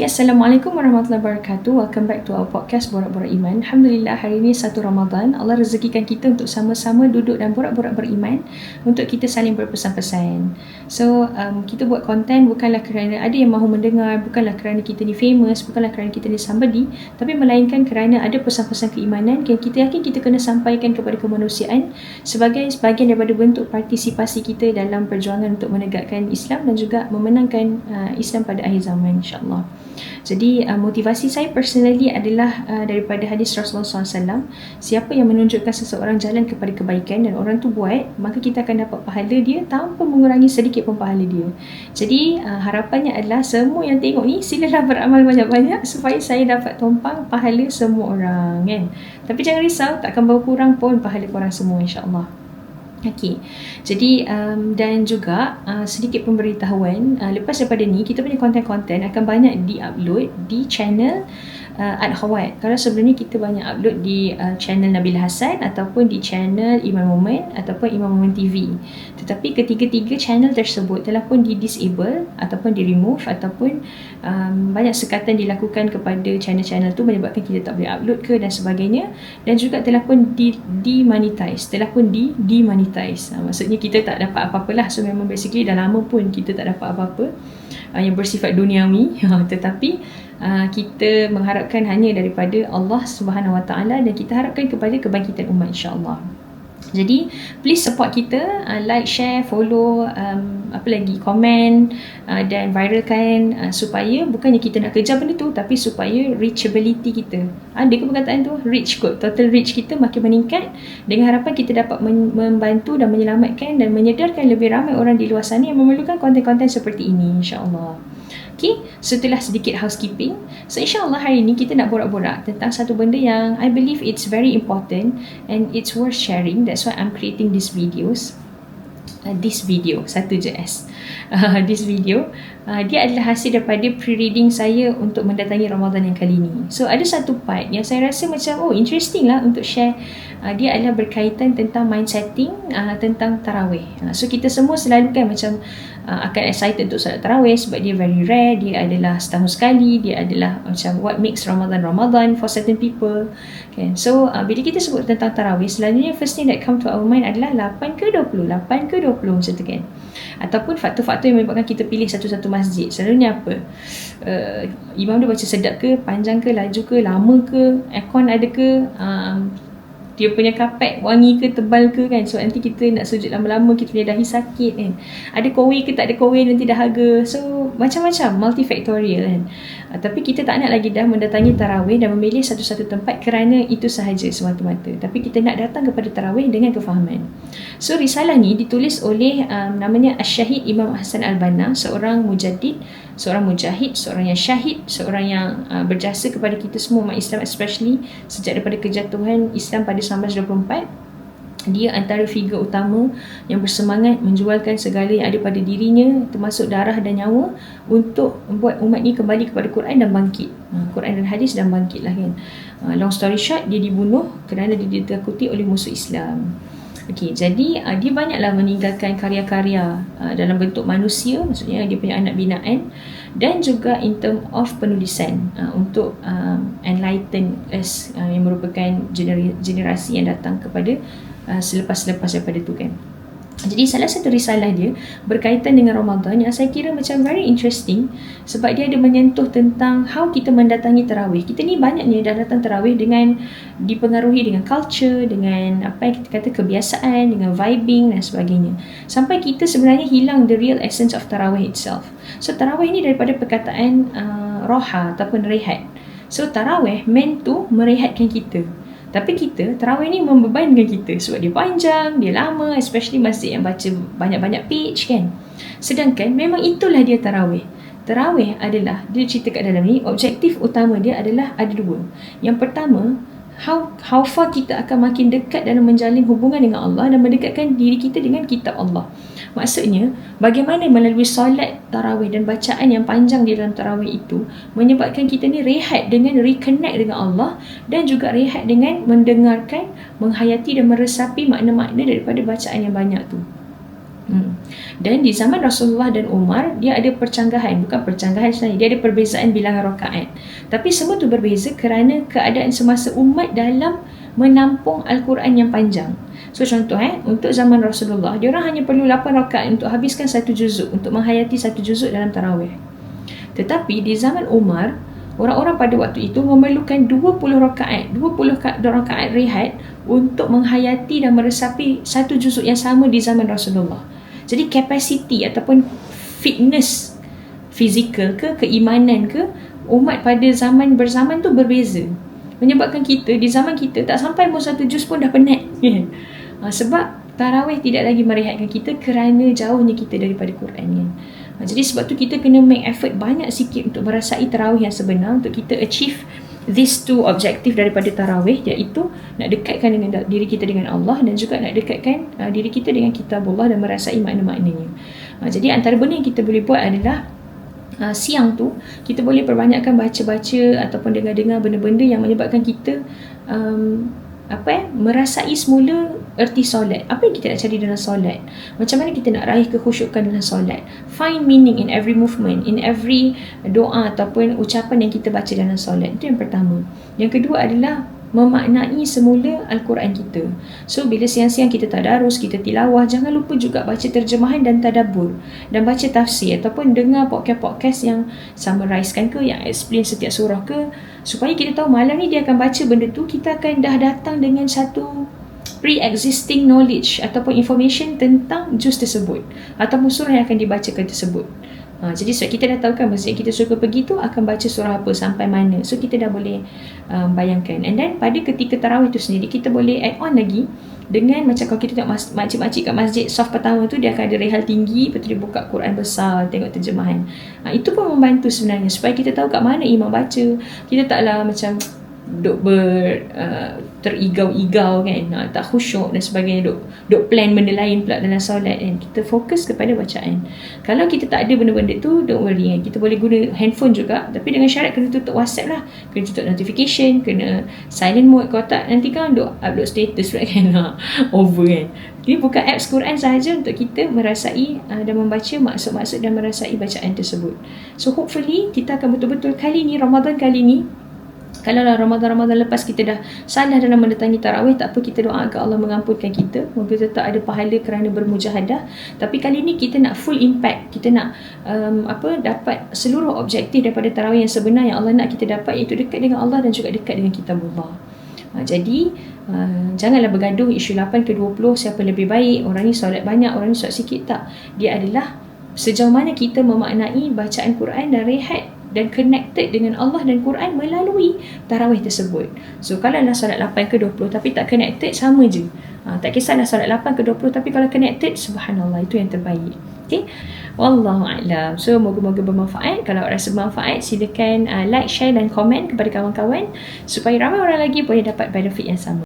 Okay, Assalamualaikum warahmatullahi wabarakatuh. Welcome back to our podcast Borak-Borak Iman. Alhamdulillah, hari ini 1 Ramadan. Allah rezekikan kita untuk sama-sama duduk dan borak-borak beriman untuk kita saling berpesan-pesan. So, kita buat konten bukanlah kerana ada yang mahu mendengar, bukanlah kerana kita ni famous, bukanlah kerana kita ni somebody, tapi melainkan kerana ada pesan-pesan keimanan yang kita yakin kita kena sampaikan kepada kemanusiaan sebagai sebahagian daripada bentuk partisipasi kita dalam perjuangan untuk menegakkan Islam dan juga memenangkan Islam pada akhir zaman, insyaAllah. Jadi motivasi saya personally adalah daripada hadis Rasulullah SAW. Siapa yang menunjukkan seseorang jalan kepada kebaikan dan orang tu buat, maka kita akan dapat pahala dia tanpa mengurangi sedikit pun pahala dia. Jadi harapannya adalah semua yang tengok ni silalah beramal banyak-banyak supaya saya dapat tumpang pahala semua orang, kan. Tapi jangan risau, takkan berkurang pun pahala korang semua, insyaAllah. Okey, jadi dan juga sedikit pemberitahuan, lepas daripada ni kita punya konten-konten akan banyak di-upload di channel Al-Khawat. Kalau sebelum ni kita banyak upload di channel Nabil Hassan ataupun di channel Iman Moment ataupun Iman Moment TV. Tetapi ketiga-tiga channel tersebut telah pun di-disable ataupun di-remove ataupun banyak sekatan dilakukan kepada channel-channel tu menyebabkan kita tak boleh upload ke dan sebagainya, dan juga telah pun demonetize. Maksudnya kita tak dapat apa-apa lah. So memang basically dah lama pun kita tak dapat apa-apa yang bersifat duniawi. Tetapi kita mengharapkan hanya daripada Allah Subhanahu Wa Taala dan kita harapkan kepada kebangkitan umat, insya-Allah. Jadi please support kita, like, share, follow, apa lagi, komen dan viralkan supaya bukannya kita nak kejar benda tu, tapi supaya reachability kita, ada ke perkataan tu, reach kot, total reach kita makin meningkat, dengan harapan kita dapat membantu dan menyelamatkan dan menyedarkan lebih ramai orang di luar sana yang memerlukan konten-konten seperti ini, insya-Allah. Okay, setelah sedikit housekeeping, so insyaAllah hari ni kita nak borak-borak tentang satu benda yang I believe it's very important and it's worth sharing. That's why I'm creating these videos. This video, satu je S. This video, dia adalah hasil daripada pre-reading saya untuk mendatangi Ramadan yang kali ni. So ada satu part yang saya rasa macam interesting lah untuk share. Dia adalah berkaitan tentang mind setting, tentang tarawih. So kita semua selalu kan macam akan excited untuk solat tarawih sebab dia very rare, dia adalah setahun sekali, dia adalah macam what makes Ramadan for certain people, kan. So bila kita sebut tentang tarawih, selalunya first thing that come to our mind adalah 8 ke 20 macam tu, kan. Ataupun faktor-faktor yang menyebabkan kita pilih satu-satu masjid. Selalunya apa? Imam dia baca sedap ke, panjang ke, laju ke, lama ke, aircon ada ke, dia punya kapet wangi ke, tebal ke, kan. So nanti kita nak sujud lama-lama, kita punya dahi sakit, kan. Ada kowe ke tak ada kowe, nanti dahaga. So macam-macam, multifactorial, kan. Tapi kita tak nak lagi dah mendatangi tarawih dan memilih satu-satu tempat kerana itu sahaja semata-mata. Tapi kita nak datang kepada tarawih dengan kefahaman. So risalah ni ditulis oleh namanya Asy-Syahid Imam Ahsan Al-Banna, seorang mujaddid, seorang mujahid, seorang yang syahid, seorang yang berjasa kepada kita semua umat Islam, especially sejak daripada kejatuhan Islam pada 1924. Dia antara figure utama yang bersemangat menjualkan segala yang ada pada dirinya, termasuk darah dan nyawa, untuk membuat umat ni kembali kepada Quran dan bangkit. Quran dan hadis dan bangkit lah, kan. Long story short, dia dibunuh kerana dia ditakuti oleh musuh Islam. Okey, jadi dia banyaklah meninggalkan karya-karya dalam bentuk manusia, maksudnya dia punya anak binaan, dan juga in term of penulisan untuk enlighten us, yang merupakan generasi yang datang kepada selepas-lepas daripada tu, kan. Jadi salah satu risalah dia berkaitan dengan Ramadan yang saya kira macam very interesting sebab dia ada menyentuh tentang how kita mendatangi tarawih. Kita ni banyaknya dah datang tarawih dengan dipengaruhi dengan culture, dengan apa yang kita kata kebiasaan, dengan vibing dan sebagainya. Sampai kita sebenarnya hilang the real essence of tarawih itself. So tarawih ni daripada perkataan roha ataupun rehat. So tarawih meant to merehatkan kita. Tapi kita, tarawih ni membebankan kita sebab dia panjang, dia lama, especially masjid yang baca banyak-banyak page, kan. Sedangkan memang itulah dia tarawih. Tarawih adalah, dia cerita kat dalam ni, objektif utama dia adalah ada dua. Yang pertama, how far kita akan makin dekat dalam menjalin hubungan dengan Allah dan mendekatkan diri kita dengan kitab Allah. Maksudnya, bagaimana melalui solat tarawih dan bacaan yang panjang di dalam tarawih itu menyebabkan kita ni rehat dengan reconnect dengan Allah, dan juga rehat dengan mendengarkan, menghayati dan meresapi makna-makna daripada bacaan yang banyak tu. Dan di zaman Rasulullah dan Umar, dia ada percanggahan, bukan percanggahan sebenarnya, dia ada perbezaan bilangan rakaat. Tapi semua tu berbeza kerana keadaan semasa umat dalam menampung Al-Quran yang panjang. So contoh untuk zaman Rasulullah, dia orang hanya perlu 8 rakaat untuk habiskan satu juzuk, untuk menghayati satu juzuk dalam tarawih. Tetapi di zaman Umar, orang-orang pada waktu itu memerlukan 20 rakaat, 20 rakaat rehat untuk menghayati dan meresapi satu juzuk yang sama di zaman Rasulullah. Jadi kapasiti ataupun fitness fizikal ke, keimanan ke, umat pada zaman berzaman tu berbeza. Menyebabkan kita, di zaman kita tak sampai pun satu juz pun dah penat. Sebab tarawih tidak lagi merehatkan kita kerana jauhnya kita daripada Quran kan. Jadi sebab tu kita kena make effort banyak sikit untuk merasai tarawih yang sebenar, untuk kita achieve these two objective daripada tarawih, iaitu nak dekatkan dengan diri kita dengan Allah dan juga nak dekatkan diri kita dengan kitabullah dan merasai makna-maknanya. Jadi antara benda yang kita boleh buat adalah siang tu kita boleh perbanyakkan baca-baca ataupun dengar-dengar benda-benda yang menyebabkan kita merasai semula erti solat. Apa yang kita nak cari dalam solat? Macam mana kita nak raih kekhusyukan dalam solat? Find meaning in every movement, in every doa ataupun ucapan yang kita baca dalam solat. Itu yang pertama. Yang kedua adalah memaknai semula Al-Quran kita. So bila siang-siang kita tadarus, kita tilawah, jangan lupa juga baca terjemahan dan tadabbur, dan baca tafsir ataupun dengar podcast-podcast yang summarizekan ke, yang explain setiap surah ke, supaya kita tahu malam ni dia akan baca benda tu, kita akan dah datang dengan satu pre-existing knowledge ataupun information tentang juz tersebut ataupun surah yang akan dibacakan tersebut. Jadi sebab kita dah tahu kan masjid kita suka pergi tu akan baca surah apa sampai mana, so kita dah boleh bayangkan. And then pada ketika tarawih tu sendiri, kita boleh add on lagi dengan macam kalau kita tengok makcik-makcik kat masjid saf pertama tu, dia akan ada rehal tinggi, lepas tu dia buka Quran besar, tengok terjemahan. Itu pun membantu sebenarnya supaya kita tahu kat mana imam baca. Kita taklah macam duk terigau-igau kan, tak khusyuk dan sebagainya, duk plan benda lain pula dalam solat kan. Kita fokus kepada bacaan. Kalau kita tak ada benda-benda tu, don't worry kan, kita boleh guna handphone juga, tapi dengan syarat kena tutup WhatsApp lah, kena tutup notification, kena silent mode. Kalau tak nanti kan duk upload status pula kan, over kan. Ini bukan apps Quran sahaja untuk kita merasai dan membaca maksud-maksud dan merasai bacaan tersebut. So hopefully kita akan betul-betul kali ni, Ramadan kali ni, kalau Ramadan lepas kita dah salah dalam mendatangi tarawih, tak apa, kita doa agar Allah mengampunkan kita, moga tetap ada pahala kerana bermujahadah. Tapi kali ni kita nak full impact, kita nak dapat seluruh objektif daripada tarawih yang sebenar yang Allah nak kita dapat, iaitu dekat dengan Allah dan juga dekat dengan kitabullah. Jadi janganlah bergaduh isu 8 ke 20 siapa lebih baik, orang ni solat banyak, orang ni solat sikit. Tak, dia adalah sejauh mana kita memaknai bacaan Quran dan rehat dan connected dengan Allah dan Quran melalui tarawih tersebut. So kalau lah solat 8 ke 20 tapi tak connected, sama je. Tak kisahlah solat 8 ke 20, tapi kalau connected, subhanallah, itu yang terbaik. Okay, wallahu a'lam. So moga-moga bermanfaat. Kalau rasa bermanfaat, silakan like, share dan komen kepada kawan-kawan supaya ramai orang lagi boleh dapat benefit yang sama.